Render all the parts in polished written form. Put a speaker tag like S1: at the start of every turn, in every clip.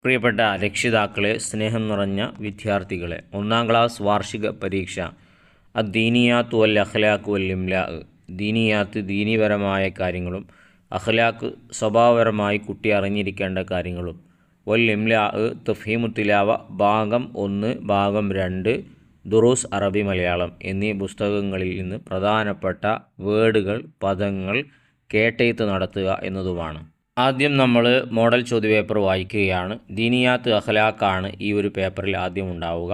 S1: പ്രിയപ്പെട്ട രക്ഷിതാക്കളെ, സ്നേഹം നിറഞ്ഞ വിദ്യാർത്ഥികളെ, 1-ാം ക്ലാസ് വാർഷിക പരീക്ഷ അദ്ദീനിയാത്ത് വൽ അഖ്ലാഖ് വൽ ഇംലാ, ദീനിയാത്ത് ദീനീപരമായ കാര്യങ്ങളും അഖ്ലാഖ് സ്വഭാവപരമായി കുട്ടി അറിഞ്ഞിരിക്കേണ്ട കാര്യങ്ങളും, വൽ ഇംലാ തഫ്ഹീമു തിലാവ ഭാഗം 1 ഭാഗം 2 ദുറൂസ് അറബി മലയാളം എന്നീ പുസ്തകങ്ങളിൽ നിന്ന് പ്രധാനപ്പെട്ട വേർഡുകൾ പദങ്ങൾ കേട്ടെഴുത്ത് നടത്തുക എന്നതുമാണ്. ആദ്യം നമ്മൾ മോഡൽ ചോദ്യപേപ്പർ വായിക്കുകയാണ്. ദീനിയാത്ത് അഖ്ലാഖാണ് ഈ ഒരു പേപ്പറിൽ ആദ്യം ഉണ്ടാവുക.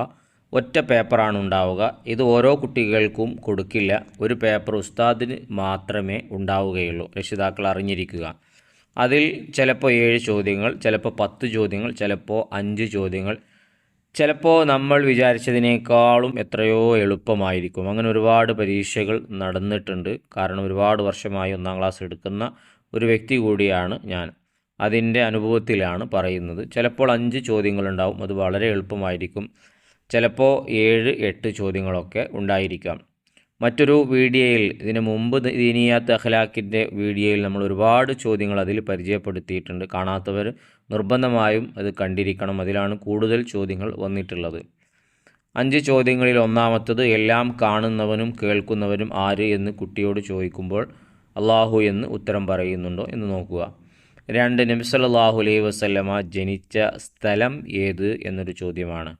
S1: ഒറ്റ പേപ്പറാണ് ഉണ്ടാവുക. ഇത് ഓരോ കുട്ടികൾക്കും കൊടുക്കില്ല. ഒരു പേപ്പർ ഉസ്താദിന് മാത്രമേ ഉണ്ടാവുകയുള്ളൂ. രക്ഷിതാക്കൾ അറിഞ്ഞിരിക്കുക. അതിൽ ചിലപ്പോൾ 7 ചോദ്യങ്ങൾ, ചിലപ്പോൾ 10 ചോദ്യങ്ങൾ, ചിലപ്പോൾ 5 ചോദ്യങ്ങൾ, ചിലപ്പോൾ നമ്മൾ വിചാരിച്ചതിനേക്കാളും എത്രയോ എളുപ്പമായിരിക്കും. അങ്ങനെ ഒരുപാട് പരീക്ഷകൾ നടന്നിട്ടുണ്ട്. കാരണം ഒരുപാട് വർഷമായി 1-ാം ക്ലാസ് എടുക്കുന്ന ഒരു വ്യക്തി കൂടിയാണ് ഞാൻ. അതിൻ്റെ അനുഭവത്തിലാണ് പറയുന്നത്. ചിലപ്പോൾ 5 ചോദ്യങ്ങളുണ്ടാവും, അത് വളരെ എളുപ്പമായിരിക്കും. ചിലപ്പോൾ 7-8 ചോദ്യങ്ങളൊക്കെ ഉണ്ടായിരിക്കാം. മറ്റൊരു വീഡിയോയിൽ, ഇതിനു മുമ്പ് ദീനിയാത്ത് അഖ്ലാഖിൻ്റെ വീഡിയോയിൽ നമ്മൾ ഒരുപാട് ചോദ്യങ്ങൾ അതിൽ പരിചയപ്പെടുത്തിയിട്ടുണ്ട്. കാണാത്തവർ നിർബന്ധമായും അത് കണ്ടിരിക്കണം. അതിലാണ് കൂടുതൽ ചോദ്യങ്ങൾ വന്നിട്ടുള്ളത്. 5 ചോദ്യങ്ങളിൽ ഒന്നാമത്തത്, എല്ലാം കാണുന്നവനും കേൾക്കുന്നവനും ആര് എന്ന് കുട്ടിയോട് ചോദിക്കുമ്പോൾ അള്ളാഹു എന്ന് ഉത്തരം പറയുന്നുണ്ടോ എന്ന് നോക്കുക. 2, നബി സല്ലല്ലാഹു അലൈഹി വസല്ലമ ജനിച്ച സ്ഥലം ഏത് എന്നൊരു ചോദ്യമാണ്.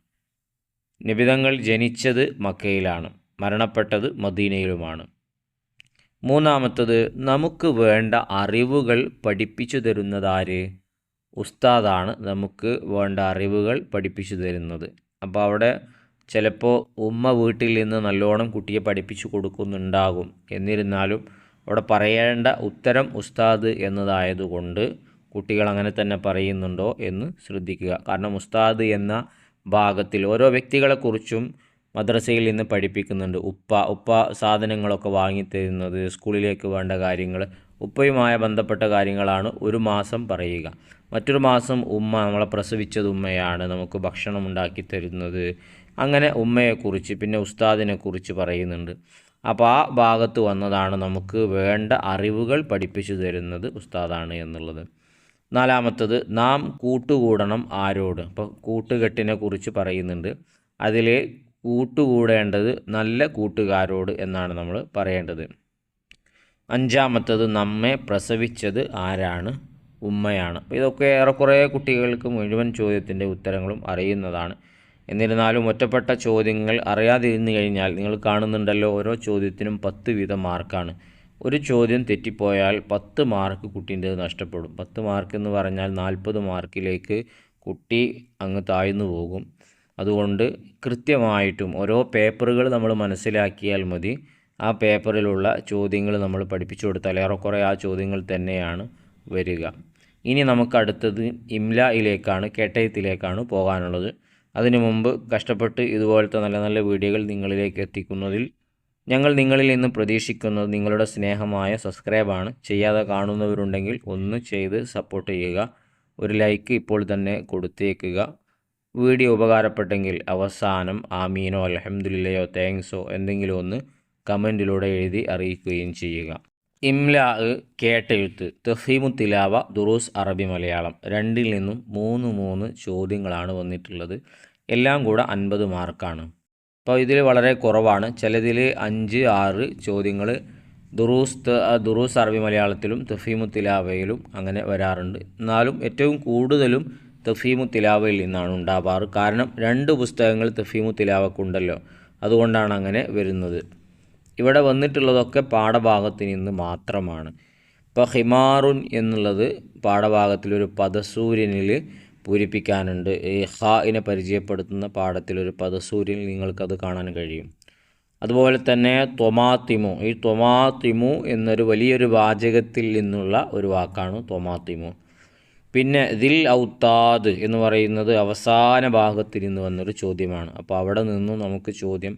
S1: നബിതങ്ങൾ ജനിച്ചത് മക്കയിലാണ്, മരണപ്പെട്ടത് മദീനയിലുമാണ്. 3-ാമത്തത്, നമുക്ക് വേണ്ട അറിവുകൾ പഠിപ്പിച്ചു തരുന്നതാര്? ഉസ്താദാണ് നമുക്ക് വേണ്ട അറിവുകൾ പഠിപ്പിച്ചു തരുന്നത്. അപ്പോൾ അവിടെ ചിലപ്പോൾ ഉമ്മ വീട്ടിൽ നിന്ന് നല്ലോണം കുട്ടിയെ പഠിപ്പിച്ചു കൊടുക്കുന്നുണ്ടാകും. എന്നിരുന്നാലും അവിടെ പറയേണ്ട ഉത്തരം ഉസ്താദ് എന്നതായതുകൊണ്ട് കുട്ടികൾ അങ്ങനെ തന്നെ പറയുന്നുണ്ടോ എന്ന് ശ്രദ്ധിക്കുക. കാരണം ഉസ്താദ് എന്ന ഭാഗത്തിൽ ഓരോ വ്യക്തികളെക്കുറിച്ചും മദ്രസയിൽ നിന്ന് പഠിപ്പിക്കുന്നുണ്ട്. ഉപ്പ സാധനങ്ങളൊക്കെ വാങ്ങിത്തരുന്നത്, സ്കൂളിലേക്ക് വേണ്ട കാര്യങ്ങൾ, ഉപ്പയുമായി ബന്ധപ്പെട്ട കാര്യങ്ങളാണ് ഒരു മാസം പറയുക. മറ്റൊരു മാസം ഉമ്മ, നമ്മളെ പ്രസവിച്ചത് ഉമ്മയാണ്, നമുക്ക് ഭക്ഷണം ഉണ്ടാക്കി തരുന്നത്, അങ്ങനെ ഉമ്മയെക്കുറിച്ച് പിന്നെ ഉസ്താദിനെക്കുറിച്ച് പറയുന്നുണ്ട്. അപ്പോൾ ആ ഭാഗത്ത് വന്നതാണ് നമുക്ക് വേണ്ട അറിവുകൾ പഠിപ്പിച്ചു തരുന്നത് ഉസ്താദാണ് എന്നുള്ളത്. 4-ാമത്തത്, നാം കൂട്ടുകൂടണം ആരോട്? അപ്പോൾ കൂട്ടുകെട്ടിനെ കുറിച്ച് പറയുന്നുണ്ട്. അതിൽ കൂട്ടുകൂടേണ്ടത് നല്ല കൂട്ടുകാരോട് എന്നാണ് നമ്മൾ പറയേണ്ടത്. 5-ാമത്തത്, നമ്മെ പ്രസവിച്ചത് ആരാണ്? ഉമ്മയാണ്. അപ്പോൾ ഇതൊക്കെ ഏറെക്കുറെ കുട്ടികൾക്ക് മുഴുവൻ ചോദ്യത്തിൻ്റെ ഉത്തരങ്ങളും അറിയുന്നതാണ്. എന്നിരുന്നാലും ഒറ്റപ്പെട്ട ചോദ്യങ്ങൾ അറിയാതിരുന്നു കഴിഞ്ഞാൽ, നിങ്ങൾ കാണുന്നുണ്ടല്ലോ ഓരോ ചോദ്യത്തിനും 10 വീതം മാർക്കാണ്. ഒരു ചോദ്യം തെറ്റിപ്പോയാൽ 10 മാർക്ക് കുട്ടീൻ്റേത് നഷ്ടപ്പെടും. 10 മാർക്ക് എന്ന് പറഞ്ഞാൽ 40 മാർക്കിലേക്ക് കുട്ടി അങ്ങ് താഴ്ന്നു പോകും. അതുകൊണ്ട് കൃത്യമായിട്ടും ഓരോ പേപ്പറുകൾ നമ്മൾ മനസ്സിലാക്കിയാൽ മതി. ആ പേപ്പറിലുള്ള ചോദ്യങ്ങൾ നമ്മൾ പഠിപ്പിച്ചു കൊടുത്താൽ ഏറെക്കുറെ ആ ചോദ്യങ്ങൾ തന്നെയാണ് വരിക. ഇനി നമുക്ക് അടുത്തത് ഇംലായിലേക്കാണ്, കേട്ടെഴുത്തിലേക്കാണ് പോകാനുള്ളത്. അതിനു മുമ്പ് കഷ്ടപ്പെട്ട് ഇതുപോലത്തെ നല്ല നല്ല വീഡിയോകൾ നിങ്ങളിലേക്ക് എത്തിക്കുന്നതിൽ ഞങ്ങൾ നിങ്ങളിൽ നിന്ന് പ്രതീക്ഷിക്കുന്നത് നിങ്ങളുടെ സ്നേഹമായ സബ്സ്ക്രൈബാണ്. ചെയ്യാതെ കാണുന്നവരുണ്ടെങ്കിൽ ഒന്ന് ചെയ്ത് സപ്പോർട്ട് ചെയ്യുക. ഒരു ലൈക്ക് ഇപ്പോൾ തന്നെ കൊടുത്തേക്കുക. വീഡിയോ ഉപകാരപ്പെട്ടെങ്കിൽ അവസാനം ആമീനോ അൽഹംദുലില്ലയോ താങ്ക്സോ എന്തെങ്കിലും ഒന്ന് കമൻറ്റിലൂടെ എഴുതി അറിയിക്കുകയും ചെയ്യുക. ഇംലാ കേട്ടെഴുത്ത് തഫ്ഹീമു തിലാവ ദുറൂസ് അറബി മലയാളം 2-ൽ നിന്നും 3 ചോദ്യങ്ങളാണ് വന്നിട്ടുള്ളത്. എല്ലാം കൂടെ 50 മാർക്കാണ്. അപ്പോൾ ഇതിൽ വളരെ കുറവാണ്. ചിലതിൽ 5, 6 ചോദ്യങ്ങൾ ദുറൂസ് അറബി മലയാളത്തിലും തഫ്ഹീമു തിലാവയിലും അങ്ങനെ വരാറുണ്ട്. എന്നാലും ഏറ്റവും കൂടുതലും തഫ്ഹീമു തിലാവയിൽ നിന്നാണ് ഉണ്ടാവാറ്. കാരണം 2 പുസ്തകങ്ങൾ തഫ്ഹീമു തിലാവക്കുണ്ടല്ലോ, അതുകൊണ്ടാണ് അങ്ങനെ വരുന്നത്. ഇവിടെ വന്നിട്ടുള്ളതൊക്കെ പാഠഭാഗത്ത് നിന്ന് മാത്രമാണ്. ഇപ്പോൾ ഹിമാറുൻ എന്നുള്ളത് പാഠഭാഗത്തിലൊരു പദസൂര്യനിൽ പൂരിപ്പിക്കാനുണ്ട്. ഈ ഹാഇനെ പരിചയപ്പെടുത്തുന്ന പാഠത്തിലൊരു പദസൂര്യനിൽ നിങ്ങൾക്കത് കാണാൻ കഴിയും. അതുപോലെ തന്നെ ത്വമാത്തിമു, ഈ ത്വമാത്തിമു എന്നൊരു വലിയൊരു വാചകത്തിൽ നിന്നുള്ള ഒരു വാക്കാണ് ത്വമാത്തിമു. പിന്നെ ദിൽ ഔത്താദ് എന്ന് പറയുന്നത് അവസാന ഭാഗത്തിൽ നിന്ന് വന്നൊരു ചോദ്യമാണ്. അപ്പോൾ അവിടെ നിന്നും നമുക്ക് ചോദ്യം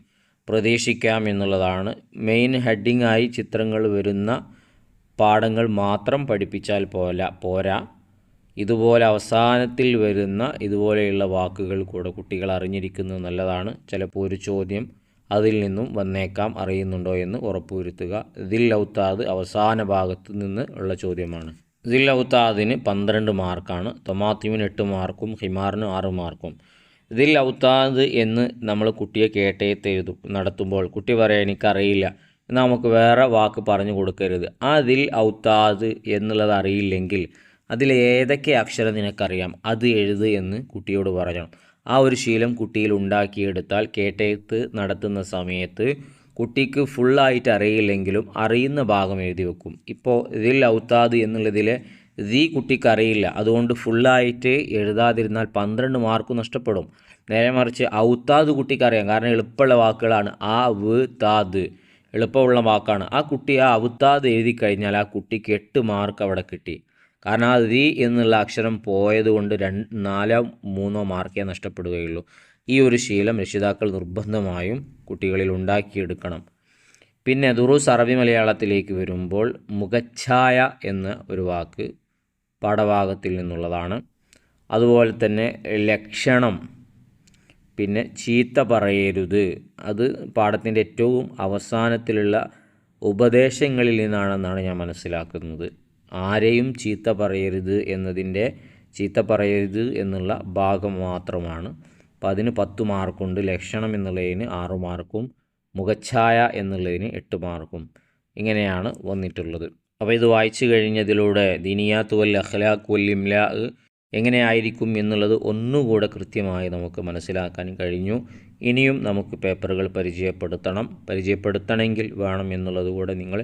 S1: പ്രതീക്ഷിക്കാം എന്നുള്ളതാണ്. മെയിൻ ഹെഡിങ്ങായി ചിത്രങ്ങൾ വരുന്ന പാഠങ്ങൾ മാത്രം പഠിപ്പിച്ചാൽ പോരാ. ഇതുപോലെ അവസാനത്തിൽ വരുന്ന ഇതുപോലെയുള്ള വാക്കുകൾ കൂടെ കുട്ടികൾ അറിഞ്ഞിരിക്കുന്നത് നല്ലതാണ്. ചിലപ്പോൾ ഒരു ചോദ്യം അതിൽ നിന്നും വന്നേക്കാം, അറിയുന്നുണ്ടോ എന്ന് ഉറപ്പുവരുത്തുക. ദിൽ ഔത്താദ് അവസാന ഭാഗത്ത് നിന്ന് ഉള്ള ചോദ്യമാണ്. ദിൽ ഔത്താദിന് 12 മാർക്കാണ്, തൊമാത്തിമിന് 8 മാർക്കും ഹിമാറിന് 6 മാർക്കും. ദിൽ ഔത്താദ് എന്ന് നമ്മൾ കുട്ടിയെ കേട്ടയത്ത് നടത്തുമ്പോൾ കുട്ടി പറയാം എനിക്കറിയില്ല, എന്നാൽ നമുക്ക് വേറെ വാക്ക് പറഞ്ഞു കൊടുക്കരുത്. ആ ദിൽ ഔത്താദ് എന്നുള്ളത് അറിയില്ലെങ്കിൽ അതിൽ ഏതൊക്കെ അക്ഷരം നിനക്കറിയാം അത് എഴുത് എന്ന് കുട്ടിയോട് പറയണം. ആ ഒരു ശീലം കുട്ടിയിൽ ഉണ്ടാക്കിയെടുത്താൽ കേട്ടയത്ത് നടത്തുന്ന സമയത്ത് കുട്ടിക്ക് ഫുള്ളായിട്ട് അറിയില്ലെങ്കിലും അറിയുന്ന ഭാഗം എഴുതി വെക്കും. ഇപ്പോൾ ദിൽ ഔത്താദ് എന്നുള്ളതിലെ ദി കുട്ടിക്ക് അറിയില്ല, അതുകൊണ്ട് ഫുള്ളായിട്ട് എഴുതാതിരുന്നാൽ 12 മാർക്ക് നഷ്ടപ്പെടും. നേരെ മറിച്ച് ഔത്താദ് കുട്ടിക്ക് അറിയാം, കാരണം എളുപ്പമുള്ള വാക്കുകളാണ്. ആ വ് താദ് എളുപ്പമുള്ള വാക്കാണ്. ആ കുട്ടി ആ ഔത്താദ് എഴുതി കഴിഞ്ഞാൽ ആ കുട്ടിക്ക് 8 മാർക്ക് അവിടെ കിട്ടി. കാരണം ആ ദി എന്നുള്ള അക്ഷരം പോയതുകൊണ്ട് 4-3 മാർക്കേ നഷ്ടപ്പെടുകയുള്ളൂ. ഈ ഒരു ശീലം രക്ഷിതാക്കൾ നിർബന്ധമായും കുട്ടികളിൽ ഉണ്ടാക്കിയെടുക്കണം. പിന്നെ ദുറൂസ് അറബി മലയാളത്തിലേക്ക് വരുമ്പോൾ മുഖച്ഛായ എന്ന ഒരു വാക്ക് പാഠഭാഗത്തിൽ നിന്നുള്ളതാണ്. അതുപോലെ തന്നെ ലക്ഷണം, പിന്നെ ചീത്ത പറയരുത്, അത് പാഠത്തിൻ്റെ ഏറ്റവും അവസാനത്തിലുള്ള ഉപദേശങ്ങളിൽ നിന്നാണെന്നാണ് ഞാൻ മനസ്സിലാക്കുന്നത്. ആരെയും ചീത്ത പറയരുത് എന്നതിൻ്റെ ചീത്ത പറയരുത് എന്നുള്ള ഭാഗം മാത്രമാണ്. അപ്പോൾ അതിന് 10 മാർക്കുണ്ട്. ലക്ഷണം എന്നുള്ളതിന് 6 മാർക്കും മുഖച്ഛായ എന്നുള്ളതിന് 8 മാർക്കും. ഇങ്ങനെയാണ് വന്നിട്ടുള്ളത്. അപ്പോൾ ഇത് വായിച്ചു കഴിഞ്ഞതിലൂടെ ദീനിയാത്ത് വൽ അഖ്ലാഖ് വൽ ഇംലാ എങ്ങനെയായിരിക്കും എന്നുള്ളത് ഒന്നുകൂടെ കൃത്യമായി നമുക്ക് മനസ്സിലാക്കാൻ കഴിഞ്ഞു. ഇനിയും നമുക്ക് പേപ്പറുകൾ പരിചയപ്പെടുത്തണമെങ്കിൽ വേണം എന്നുള്ളത് കൂടെ നിങ്ങൾ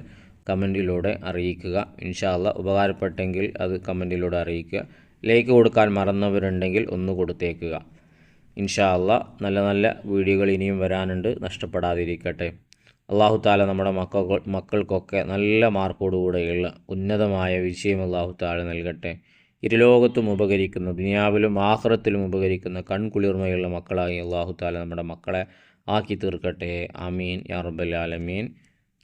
S1: കമൻറ്റിലൂടെ അറിയിക്കുക. ഇൻഷാ അല്ലാഹ് ഉപകാരപ്പെട്ടെങ്കിൽ അത് കമൻറ്റിലൂടെ അറിയിക്കുക. ലൈക്ക് കൊടുക്കാൻ മറന്നവരുണ്ടെങ്കിൽ ഒന്ന് കൊടുത്തേക്കുക. ഇൻഷാ അല്ലാഹ് നല്ല നല്ല വീഡിയോകൾ ഇനിയും വരാനുണ്ട്, നഷ്ടപ്പെടാതിരിക്കട്ടെ. അല്ലാഹു തആല നമ്മുടെ മക്കൾക്കൊക്കെ നല്ല മാർക്കോടുകൂടെയുള്ള ഉന്നതമായ വിജയം അല്ലാഹു തആല നൽകട്ടെ. ഇരുലോകത്തും ഉപകരിക്കുന്ന, ദുനിയാവിലും ആഖിറത്തിലും ഉപകരിക്കുന്ന കൺകുളിർമയുള്ള മക്കളായി അല്ലാഹു തആല നമ്മുടെ മക്കളെ ആക്കി തീർക്കട്ടെ. ആമീൻ യാ റബ്ബൽ ആലമീൻ.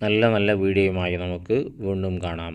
S1: നല്ല നല്ല വീഡിയോയുമായി നമുക്ക് വീണ്ടും കാണാം.